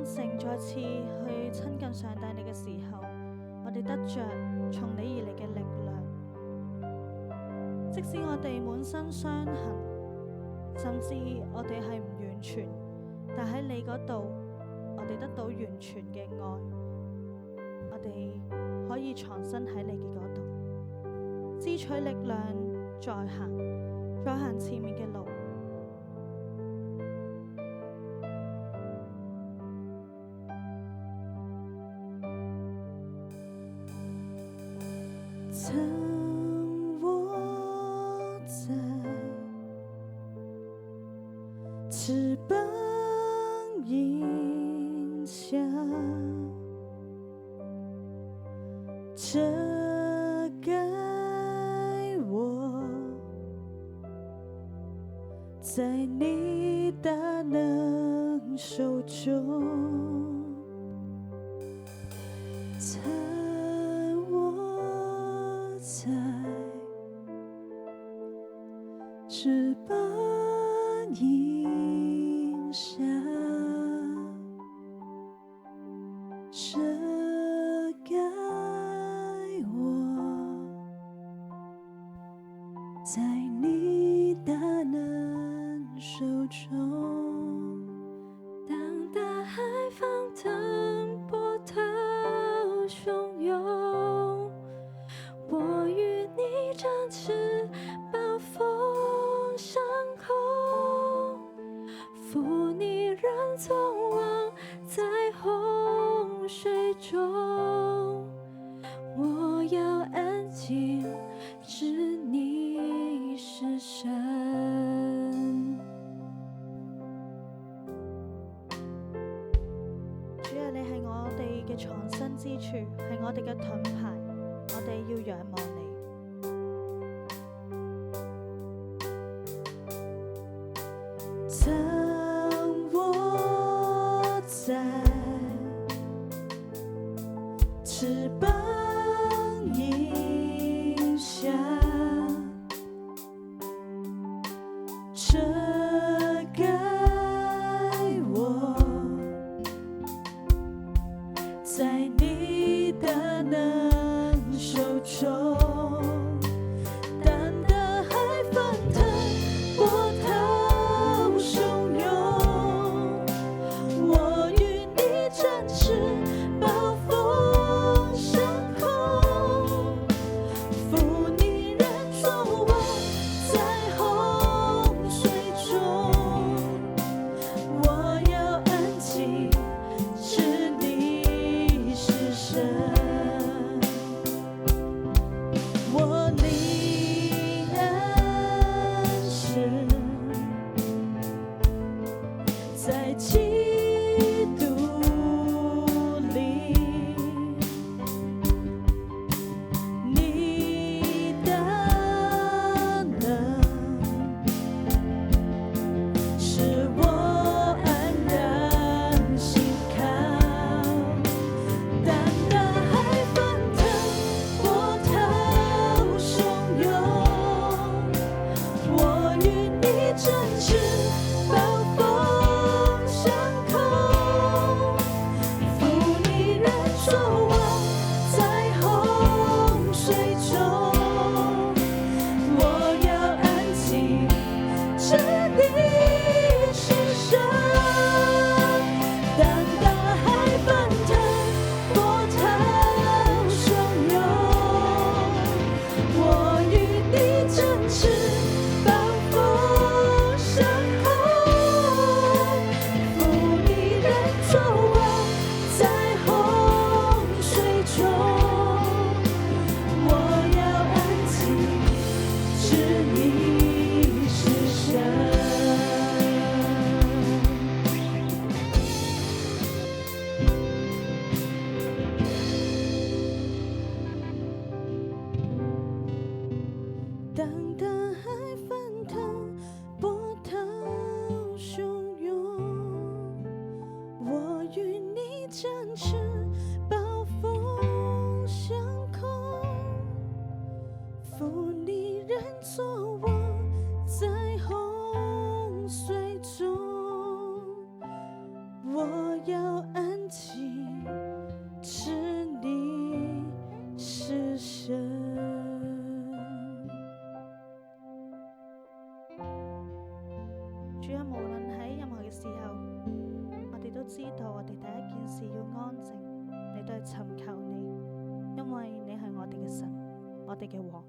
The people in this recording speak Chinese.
性再次去親近上帝你嘅時候，我哋得着從你而嚟嘅力量。即使我哋滿身傷痕，甚至我哋係唔完全，但喺你嗰度，我哋得到完全嘅愛，我哋可以藏身喺你嘅嗰度，支取力量再行前面嘅路。曾我在翅膀蔭下，遮蓋我，在你大能手中。在翅膀蔭下，遮蓋我，在你大能手中。當大海翻騰，波濤洶湧，我與你展翅，暴風上空，負你人作王，在洪水中，我要安靜，知你是神。主啊，你係我哋嘅藏身之處，係我哋嘅盾牌，我哋要仰望你。當我在翅膀蔭下，遮蓋我，在你大能手中。我要主啊，無論喺任何嘅時候，我哋都知道我哋第一件事要安靜，你都係尋求你，因為你係我哋嘅神，我哋嘅王。